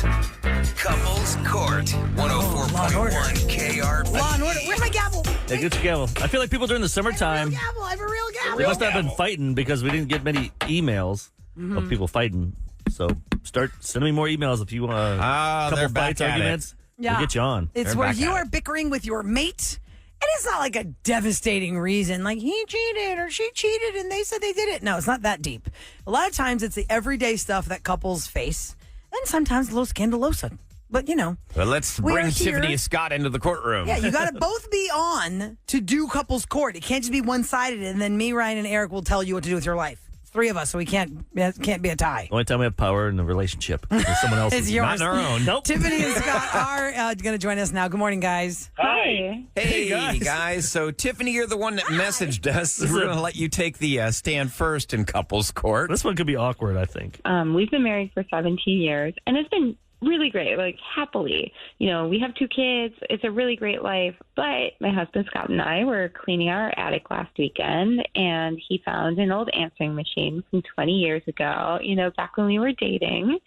is Couples Court, 104.1 KR. Law and Order. Where's my gavel? Yeah, get your gavel. I feel like people during the summertime, I have a real gavel. they must have been fighting because we didn't get many emails of people fighting. So start sending me more emails if you want a couple fights, arguments. Yeah. We'll get you on. It's where you are bickering with your mate, and it's not like a devastating reason, like he cheated or she cheated and they said they did it. No, it's not that deep. A lot of times it's the everyday stuff that couples face, and sometimes a little scandalosa. But, Well, let's bring Tiffany and Scott into the courtroom. Yeah, you got to both be on to do couples court. It can't just be one-sided, and then me, Ryan, and Eric will tell you what to do with your life. Three of us, so we can't be a tie. The only time we have power in the relationship is someone else's. It's yours. Not our own. Nope. Tiffany and Scott are going to join us now. Good morning, guys. Hi. Hey, guys. So, Tiffany, you're the one that messaged us. We're going to let you take the stand first in couples court. This one could be awkward, I think. We've been married for 17 years, and it's been really great, like happily. We have 2 kids. It's a really great life. But my husband, Scott, and I were cleaning our attic last weekend, and he found an old answering machine from 20 years ago, back when we were dating.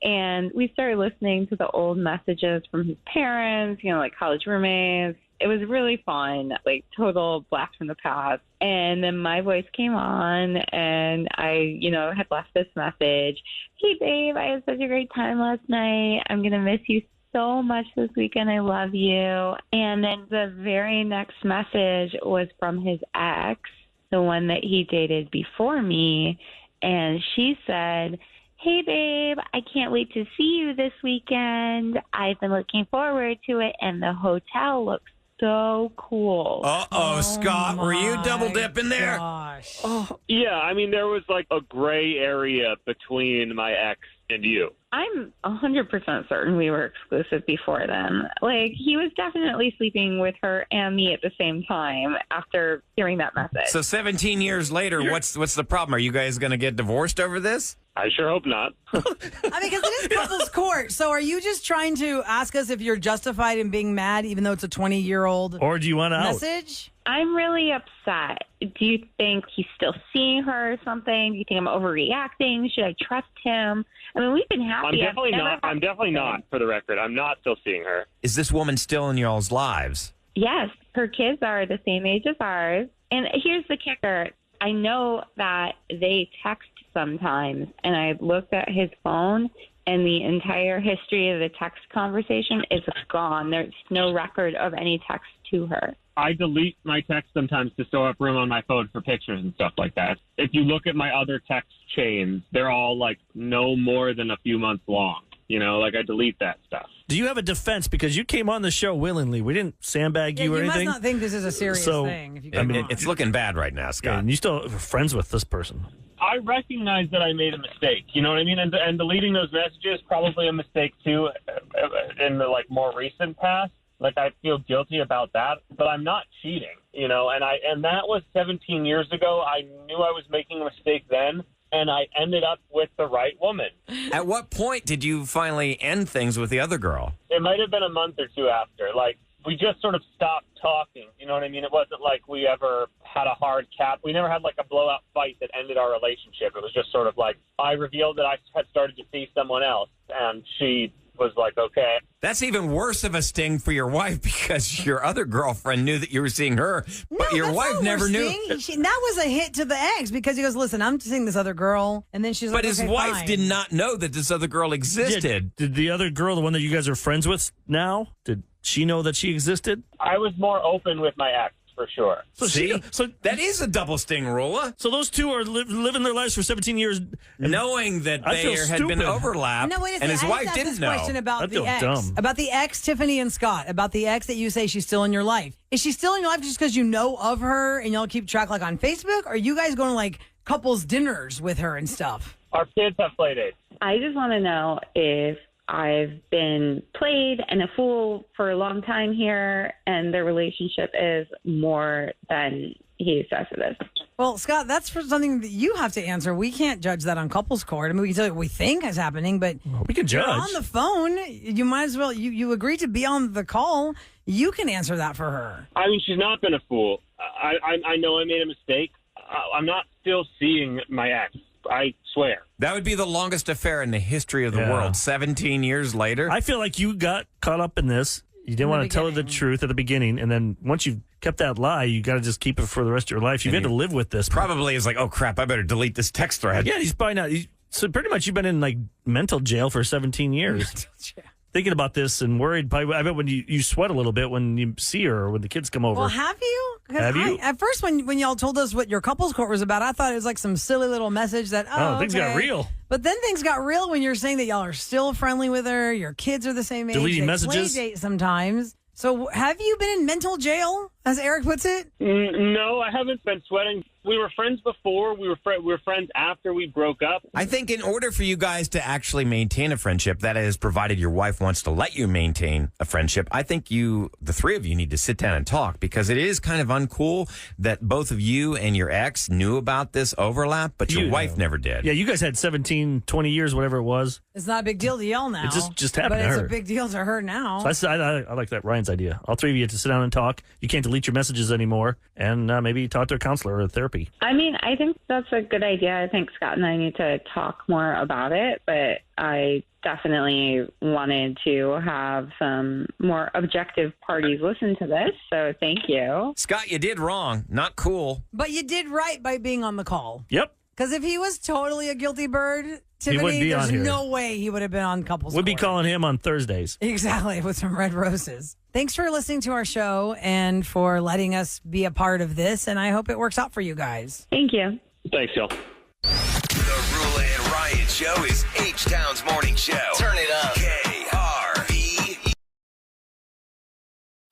And we started listening to the old messages from his parents, like college roommates. It was really fun, like total blast from the past. And then my voice came on, and I, had left this message. Hey, babe, I had such a great time last night. I'm going to miss you so much this weekend. I love you. And then the very next message was from his ex, the one that he dated before me. And she said, hey, babe, I can't wait to see you this weekend. I've been looking forward to it, and the hotel looks so cool. Uh-oh, Scott, were you double dipping there? Gosh. Yeah, I mean, there was like a gray area between my ex and you. I'm 100% certain we were exclusive before then. Like, he was definitely sleeping with her and me at the same time after hearing that message. So 17 years later, what's the problem? Are you guys going to get divorced over this? I sure hope not. I mean, because it is couples court. So are you just trying to ask us if you're justified in being mad, even though it's a 20-year-old Or do you want out? message? I'm really upset. Do you think he's still seeing her or something? Do you think I'm overreacting? Should I trust him? I mean, we've been happy. I'm definitely not, for the record. I'm not still seeing her. Is this woman still in y'all's lives? Yes, her kids are the same age as ours. And here's the kicker. I know that they text sometimes, and I looked at his phone, and the entire history of the text conversation is gone. There's no record of any text to her. I delete my text sometimes to store up room on my phone for pictures and stuff like that. If you look at my other text chains, they're all like no more than a few months long. I delete that stuff. Do you have a defense? Because you came on the show willingly. We didn't sandbag you or anything. You must not think this is a serious thing. If you come on. It's looking bad right now, Scott. Yeah, and you still are friends with this person. I recognize that I made a mistake. You know what I mean? And deleting those messages, probably a mistake too in the more recent past. I feel guilty about that, but I'm not cheating, and that was 17 years ago. I knew I was making a mistake then, and I ended up with the right woman. At what point did you finally end things with the other girl? It might have been a month or two after. We just sort of stopped talking. You know what I mean? It wasn't like we ever had a hard cap. We never had a blowout fight that ended our relationship. It was just sort of I revealed that I had started to see someone else, and she was like, okay. That's even worse of a sting for your wife because your other girlfriend knew that you were seeing her, but your wife never knew. That was a hit to the ex because he goes, listen, I'm seeing this other girl. And then she's like, but his wife did not know that this other girl existed. Yeah, did the other girl, the one that you guys are friends with now, did she know that she existed? I was more open with my ex. For sure. So that is a double sting, Roula. So those two are living their lives for 17 years, knowing that there had been overlap, and his wife didn't know. Question about the ex, dumb. about the ex, Tiffany and Scott, about the ex that you say she's still in your life. Is she still in your life just because you know of her and y'all keep track on Facebook? Or are you guys going to couples dinners with her and stuff? Our kids have play dates. I just want to know if I've been played and a fool for a long time here, and their relationship is more than he says it is. Well, Scott, that's for something that you have to answer. We can't judge that on couples court. I mean, we can tell you what we think is happening, but we can judge. You're on the phone. You might as well. You agreed to be on the call. You can answer that for her. I mean, she's not been a fool. I know I made a mistake. I'm not still seeing my ex. I swear. That would be the longest affair in the history of the world. 17 years later. I feel like you got caught up in this. You didn't want to tell her the truth at the beginning, and then once you've kept that lie, you got to just keep it for the rest of your life. You've had to live with this. Probably is like, oh crap, I better delete this text thread. Yeah, he's probably not. So pretty much you've been in like mental jail for 17 years. Thinking about this and worried. Probably, I bet when you sweat a little bit when you see her or when the kids come over. Well, have you? Have you? At first, when y'all told us what your couples court was about, I thought it was like some silly little message that, things got real. But then things got real when you're saying that y'all are still friendly with her, your kids are the same age. Deleting they messages. Play date sometimes. So have you been in mental jail, as Eric puts it? No, I haven't been sweating. We were friends before. We were friends after we broke up. I think in order for you guys to actually maintain a friendship, that is, provided your wife wants to let you maintain a friendship, I think the three of you need to sit down and talk, because it is kind of uncool that both of you and your ex knew about this overlap, but your wife never did. Yeah, you guys had 17, 20 years, whatever it was. It's not a big deal to y'all now. It just happened to her. But it's a big deal to her now. So I like that, Ryan's idea. All three of you have to sit down and talk. You can't delete your messages anymore, and maybe talk to a counselor or a therapy. I mean, I think that's a good idea. I think Scott and I need to talk more about it, but I definitely wanted to have some more objective parties listen to this, so thank you. Scott, you did wrong. Not cool. But you did right by being on the call. Yep. Because if he was totally a guilty bird, Tiffany, there's no way he would have been on couples We'd be court. calling him on Thursdays. Exactly, with some red roses. Thanks for listening to our show and for letting us be a part of this, and I hope it works out for you guys. Thank you. Thanks, y'all. The Roula and Ryan Show is H-Town's morning show. Turn it up. KRB.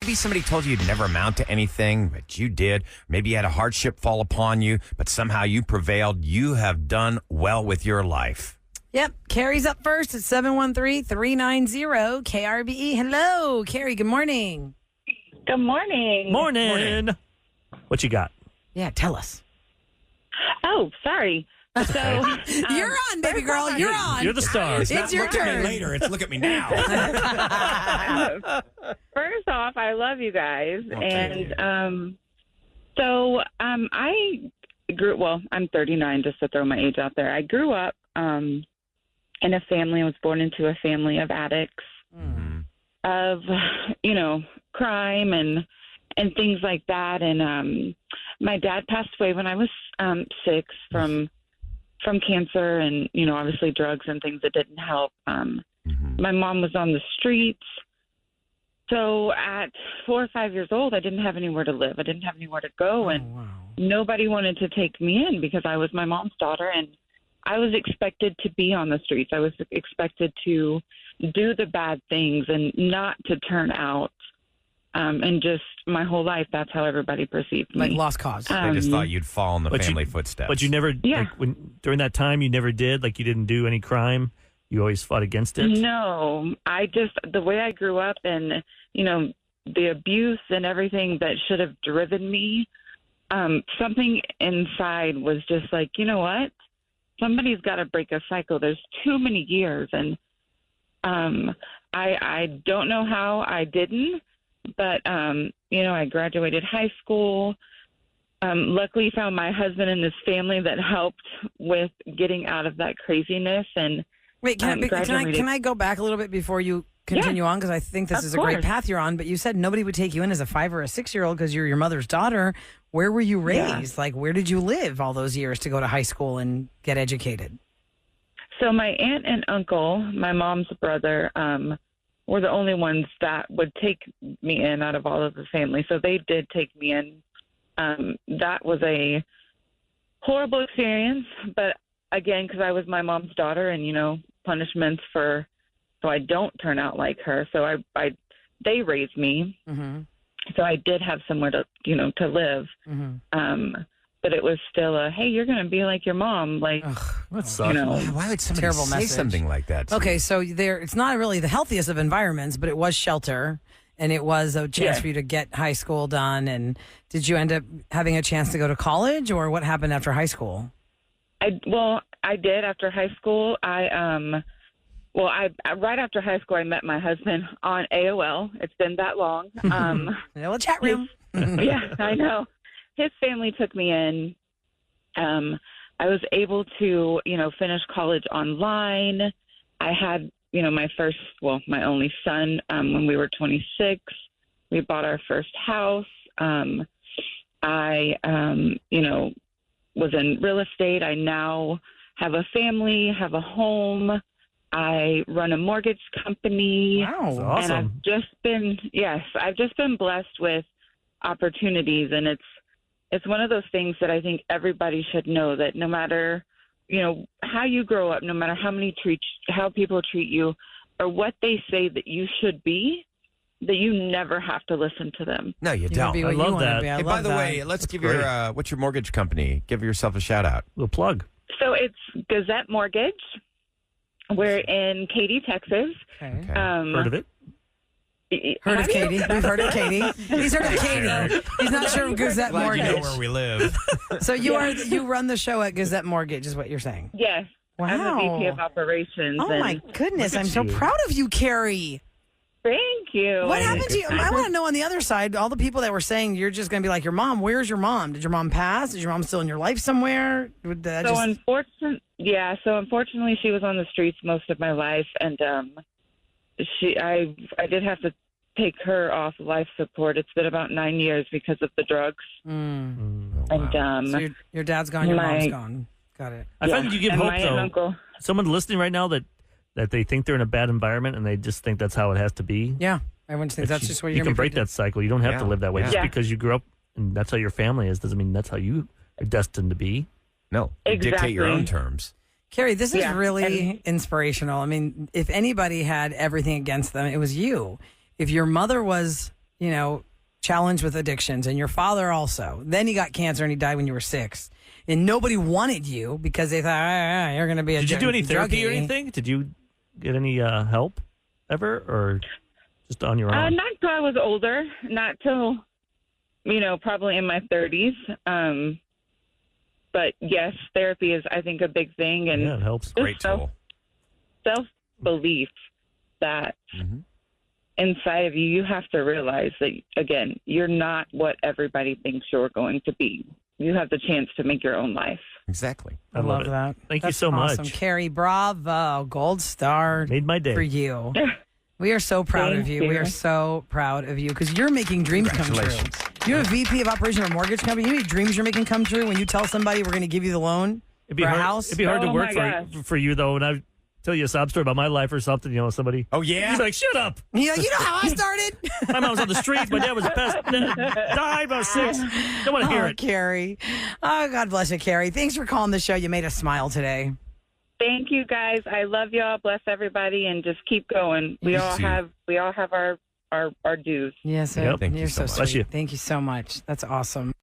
Maybe somebody told you you'd never amount to anything, but you did. Maybe you had a hardship fall upon you, but somehow you prevailed. You have done well with your life. Yep, Carrie's up first at 713-390-KRBE. Hello, Carrie, good morning. Good morning. Morning. What you got? Yeah, tell us. Oh, sorry. So You're on, baby girl. You're on. You're the star. It's your Look at turn. me later. It's look at me now. First off, I love you guys. I grew, well, I'm 39, just to throw my age out there. I grew up in a family, I was born into a family of addicts, of, crime and things like that. And my dad passed away when I was 6 from cancer and, obviously drugs and things that didn't help. My mom was on the streets. So at 4 or 5 years old, I didn't have anywhere to live. I didn't have anywhere to go. Nobody wanted to take me in because I was my mom's daughter, and I was expected to be on the streets. I was expected to do the bad things and not to turn out. And just my whole life, that's how everybody perceived me. Like lost cause. They just thought you'd fall in the family footsteps. But you never, during that time, you never did? Like you didn't do any crime? You always fought against it? No, the way I grew up and, the abuse and everything that should have driven me, something inside was just like, you know what? Somebody's got to break a cycle. There's too many years. And I don't know how I didn't, but, I graduated high school. Luckily found my husband and his family that helped with getting out of that craziness. And wait, can I go back a little bit before you continue on? Because I think this is a great path you're on. But you said nobody would take you in as a 5 or a 6-year-old because you're your mother's daughter. Where were you raised? Like, where did you live all those years to go to high school and get educated? So my aunt and uncle, my mom's brother, were the only ones that would take me in out of all of the family. So they did take me in. That was a horrible experience. But again, because I was my mom's daughter and, punishments so I don't turn out like her. So they raised me. Mm-hmm. So I did have somewhere to live. Mm-hmm. But it was still hey, you're going to be like your mom. Like, that sucks. Why would somebody say something like that? Okay, so it's not really the healthiest of environments, but it was shelter, and it was a chance for you to get high school done. And did you end up having a chance to go to college, or what happened after high school? I did after high school. Right after high school, I met my husband on AOL. It's been that long. A little chat room. Yeah, I know. His family took me in. I was able to, finish college online. I had, my only son when we were 26. We bought our first house. I was in real estate. I now have a family, have a home. I run a mortgage company. Wow. That's awesome. And I've just been blessed with opportunities. And it's one of those things that I think everybody should know, that no matter, how you grow up, no matter how people treat you or what they say that you should be, that you never have to listen to them. No, you You can don't. be what I you love wanna that. be. I Hey, by love the that. way, let's give great. your what's your mortgage company? Give yourself a shout out. Little plug. So it's Gazette Mortgage. We're in Katy, Texas. Okay. Heard of it? Heard of Have you? Katie? We've heard of Katie. He's heard of Katie. He's not sure of Gazette Glad you know Mortgage. where we live. So you run the show at Gazette Mortgage, is what you're saying? Yes. I'm the VP of operations. Oh my goodness! Look at I'm so you. proud of you, Carrie. Thank you. What happened to you? I want to know on the other side. All the people that were saying you're just going to be like your mom. Where's your mom? Did your mom pass? Is your mom still in your life somewhere? So unfortunately, she was on the streets most of my life, and I did have to take her off life support. It's been about 9 years because of the drugs. And So your dad's gone. Your mom's gone. Got it. I find that you give and hope, my though. uncle. Someone listening right now that they think they're in a bad environment and they just think that's how it has to be. Yeah, everyone thinks that's just what you you're can gonna break be. that cycle. You don't have to Yeah. live that way. Yeah. Just Yeah. because you grew up and that's how your family is doesn't mean that's how you are destined to be. No, you dictate your own Exactly. terms. Carrie, this is Yeah, really inspirational. I mean, if anybody had everything against them, it was you. If your mother was, challenged with addictions and your father also, then he got cancer and he died when you were 6. And nobody wanted you because they thought, you're going to be a Did you do any therapy or druggie." anything? Did you get any help ever or just on your own? Not until I was older. Not till, probably in my 30s. But yes, therapy is, I think, a big thing. And Yeah, it helps. Great tool. self-belief that Mhm. inside of you, you have to realize that, again, you're not what everybody thinks you're going to be. You have the chance to make your own life. Exactly. I love love it. that. Thank you That's so awesome. much. Carrie, bravo. Gold star Made my day. for you. We are so proud of Thank you. We you. are so proud of you because you're making dreams come true. Congratulations. You're a VP of operation of a mortgage company. You know how many dreams you're making come true when you tell somebody we're going to give you the loan It'd be for hard, a house? It'd be hard to Oh, work my for you, though, when I tell you a sob story about my life or something, somebody. Oh, yeah? You'd be like, shut up. You know how I started? My mom was on the streets. My dad was died when I was 6. Don't want to hear it. Carrie. Oh, God bless you, Carrie. Thanks for calling the show. You made us smile today. Thank you, guys. I love y'all. Bless everybody, and just keep going. We You all too. have our dues. Yes, Yep. Thank you you're so so much. Bless sweet. you. Thank you so much. That's awesome.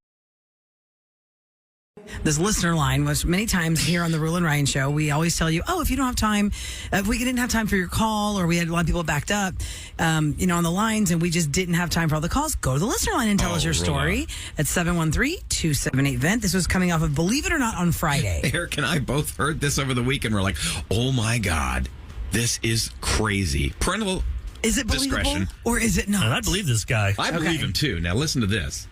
This listener line was many times here on the Roula and Ryan show. We always tell you, if you don't have time, if we didn't have time for your call or we had a lot of people backed up, on the lines and we just didn't have time for all the calls, go to the listener line and tell us your story at 713-278-VENT. This was coming off of Believe It or Not on Friday. Eric and I both heard this over the weekend. We're like, oh my God, this is crazy. Parental, Is it believable Discretion. or is it not? And I believe this guy. I believe him too. Now listen to this.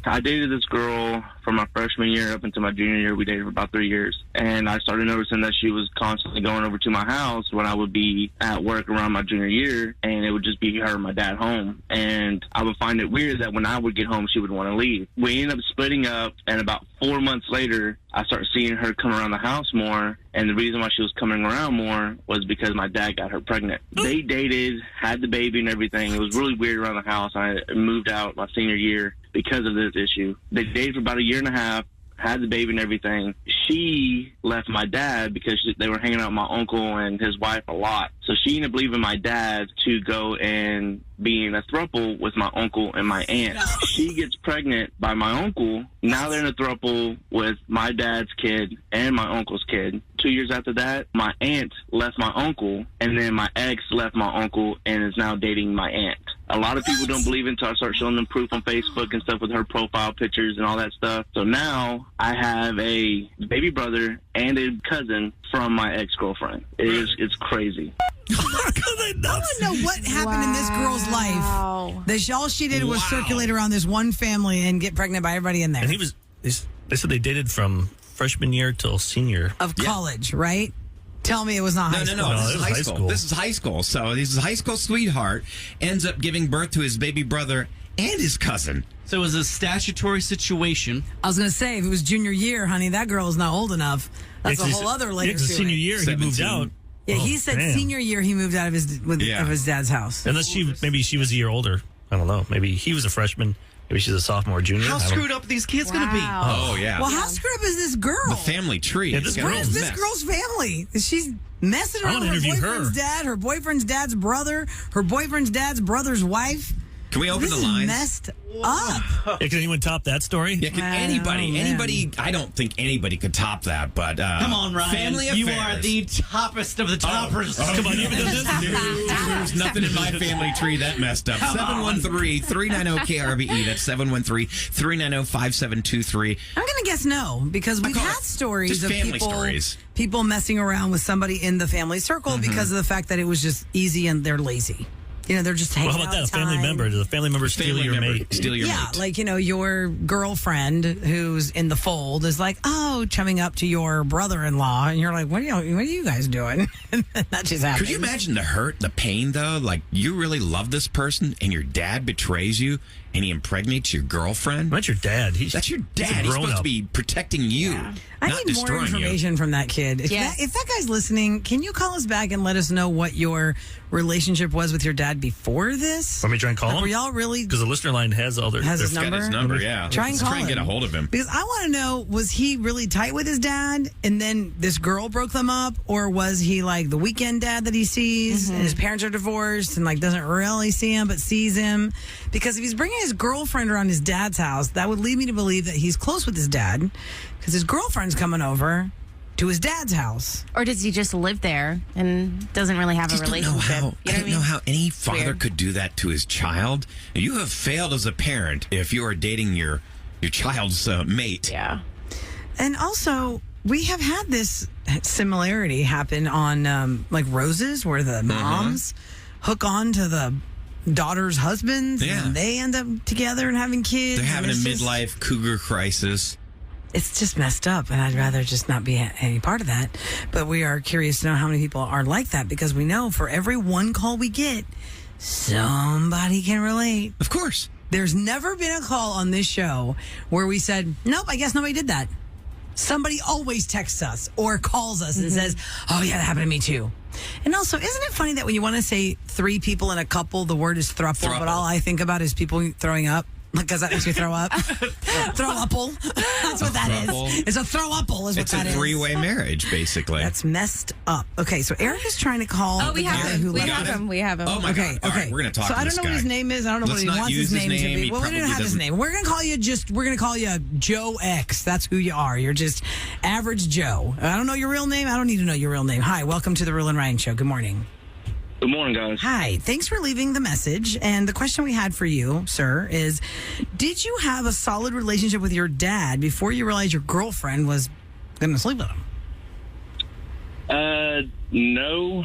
I dated this girl from my freshman year up until my junior year. We dated for about 3 years. And I started noticing that she was constantly going over to my house when I would be at work around my junior year, and it would just be her and my dad home. And I would find it weird that when I would get home, she would want to leave. We ended up splitting up, and about 4 months later, I started seeing her come around the house more. And the reason why she was coming around more was because my dad got her pregnant. They dated, had the baby and everything. It was really weird around the house. I moved out my senior year because of this issue. They dated for about a year and a half, had the baby and everything. She left my dad because they were hanging out with my uncle and his wife a lot. So she ended up leaving my dad to go and be in a throuple with my uncle and my aunt. She gets pregnant by my uncle. Now they're in a throuple with my dad's kid and my uncle's kid. 2 years after that, my aunt left my uncle, and then my ex left my uncle and is now dating my aunt. A lot of people don't believe it until I start showing them proof on Facebook and stuff with her profile pictures and all that stuff. So now I have a baby brother and a cousin from my ex-girlfriend. It's crazy. I want to know what happened in this girl's life. That all she did was circulate around this one family and get pregnant by everybody in there. And they said they dated from freshman year till senior. Of college, right? Tell me it was not high school. No. This it is was high high school. school. This is high school. So his high school sweetheart ends up giving birth to his baby brother and his cousin. So it was a statutory situation. I was going to say, if it was junior year, honey, that girl is not old enough. That's a whole other layer to it. Senior year, he moved 17. out. Yeah, he said damn. senior year he moved out of his dad's house. Unless maybe she was a year older. I don't know. Maybe he was a freshman. Maybe she's a sophomore, junior. How screwed up are these kids going to be? Oh, yeah. Well, how screwed up is this girl? The family tree. Yeah, It's this got a What whole is this mess. girl's family? She's messing I around wanna with her interview boyfriend's her. dad, her boyfriend's dad's brother, her boyfriend's dad's brother's wife. Can we open This the is lines? messed up. Yeah, can anyone top that story? Yeah, can anybody, I don't think anybody could top that, but Come on, Ryan. family You affairs. are the toppest of the toppers. Come on, you even this. There's nothing in my family tree that messed up. 713-390-KRBE. That's 713-390-5723. I'm going to guess no, because we've call had it stories just of family stories. people messing around with somebody in the family circle because of the fact that it was just easy and they're lazy. You know, they're just hanging Well, how about out that? A family time. member. Does a family member steal your mate? Steal your Yeah, mate. like, your girlfriend who's in the fold is like, chumming up to your brother-in-law, and you're like, what are you guys doing? That just happens. Could you imagine the hurt, the pain, though? Like, you really love this person, and your dad betrays you, and he impregnates your girlfriend? That's your dad. That's your He's a dad. He's supposed grown-up. to be protecting you, I not need more destroying you. information from that kid. If that guy's listening, can you call us back and let us know what your relationship was with your dad before this? Want me to try and call Like, him? were y'all really Because the listener line has all their... has his Got number? his number, yeah. Try and Let's call try and get a him. hold of him. Because I want to know, was he really tight with his dad and then this girl broke them up? Or was he like the weekend dad that he sees and his parents are divorced and like doesn't really see him but sees him? Because if he's bringing his girlfriend around his dad's house, that would lead me to believe that he's close with his dad because his girlfriend's coming over to his dad's house. Or does he just live there and doesn't really have a I don't know relationship? how, You know I what don't know how any father weird. could do that to his child. You have failed as a parent if you are dating your child's mate. Yeah. And also, we have had this similarity happen on like Roses, where the moms hook on to the daughter's husbands Yeah. and they end up together and having kids. They're having a and it's midlife cougar crisis. It's just messed up, and I'd rather just not be any part of that. But we are curious to know how many people are like that, because we know for every one call we get, somebody can relate. Of course. There's never been a call on this show where we said, nope, I guess nobody did that. Somebody always texts us or calls us and says, oh, yeah, that happened to me too. And also, isn't it funny that when you want to say three people in a couple, the word is throuple, but all I think about is people throwing up? Because that makes me throw up. Throw-upple. That's what that is. It's a throw-upple is what It's that a is. three-way marriage, basically. That's messed up. Okay, so Eric is trying to call. Oh, we the have guy him. who We left have us. him. We have him. Oh, my Okay, God. All okay. right, we're going to talk so to I this don't know guy. what his name is. I don't know Let's what he not wants use his name to name. be. He Well, we don't probably have his doesn't- name. We're gonna call you Joe X. That's who you are. You're just average Joe. I don't know your real name. I don't need to know your real name. Hi, welcome to the Roula and Ryan Show. Good morning. Good morning, guys. Hi, thanks for leaving the message. And the question we had for you, sir, is did you have a solid relationship with your dad before you realized your girlfriend was going to sleep with him? No.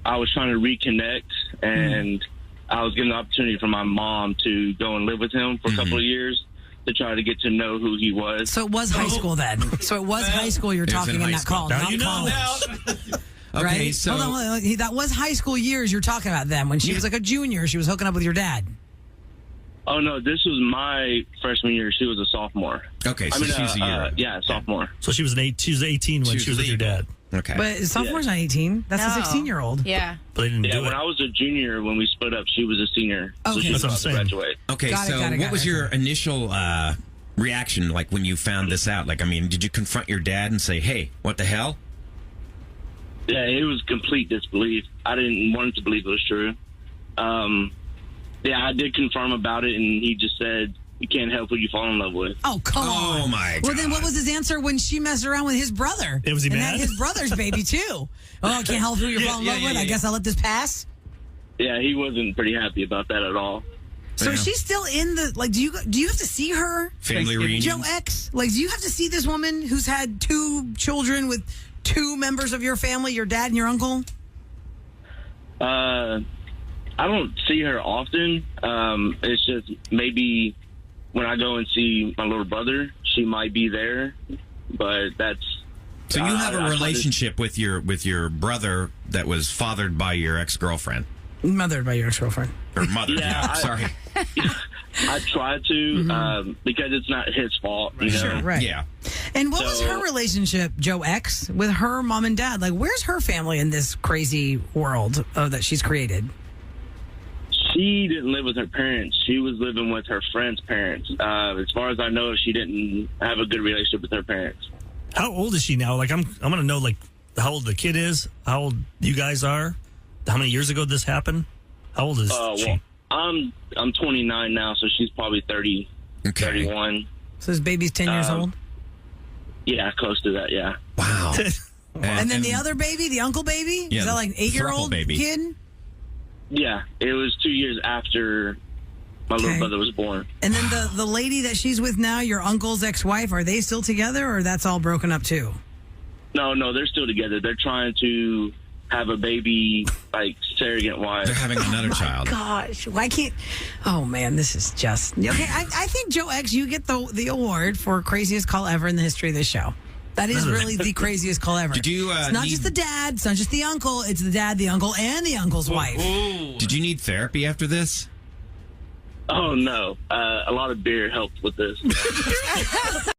I was trying to reconnect, and I was given the opportunity for my mom to go and live with him for a couple of years to try to get to know who he was. So it was high school then. So it was high school you're It was talking in in high that school. call, Now not you know. college. Okay, Right? so Hold on. That was high school years you're talking about then. When she was like a junior, she was hooking up with your dad. Oh, no, this was my freshman year. She was a sophomore. okay, so she's a year. Yeah, sophomore. So she was 18 when she was with your dad. Okay. But sophomore's not 18. That's a No. 16-year-old. Yeah. But they didn't Yeah, do when it. I was a junior, when we split up, she was a senior. So Okay. she was That's what I'm about to saying. graduate. Okay, Got it, so got it, what got was it. your initial reaction like when you found this out? Like, I mean, did you confront your dad and say, hey, what the hell? Yeah, it was complete disbelief. I didn't want to believe it was true. Yeah, I did confirm about it, and he just said, you can't help who you fall in love with. Oh, come on. Oh, my Well, then God. what was his answer when she messed around with his brother? Was he and mad? had his brother's baby, too. Oh, I can't help who you're falling in love with. I guess I'll let this pass. Yeah, he wasn't pretty happy about that at all. So is she still in the, like, do you have to see her? Family reunion? Joe X? Like, do you have to see this woman who's had 2 children with 2 members of your family, your dad and your uncle? I don't see her often. It's just maybe when I go and see my little brother, she might be there. but that's. So you have I a relationship with your brother that was fathered by your ex-girlfriend. Mothered by your ex-girlfriend. Or mother, Yeah, sorry. I try to because it's not his fault. You know? Sure, right. Yeah. And what was her relationship, Joe X, with her mom and dad? Like, where's her family in this crazy world that she's created? She didn't live with her parents. She was living with her friend's parents. As far as I know, she didn't have a good relationship with her parents. How old is she now? Like, I'm gonna know like how old the kid is, how old you guys are, how many years ago this happened. How old is she? Well, I'm 29 now, so she's probably 30, 31. So this baby's 10 years old? Yeah, close to that, yeah. Wow. And then the other baby, the uncle baby? Yeah, is that like an 8-year-old baby. kid? Yeah, it was 2 years after my little brother was born. And then the lady that she's with now, your uncle's ex-wife, are they still together or that's all broken up too? No, they're still together. They're trying to have a baby, like, surrogate wife. They're having another child. Gosh, why can't... Oh, man, this is just... Okay, I think, Joe X, you get the award for craziest call ever in the history of this show. That is really the craziest call ever. Did you, it's not just the dad, it's not just the uncle, it's the dad, the uncle, and the uncle's wife. Did you need therapy after this? Oh, no. A lot of beer helped with this.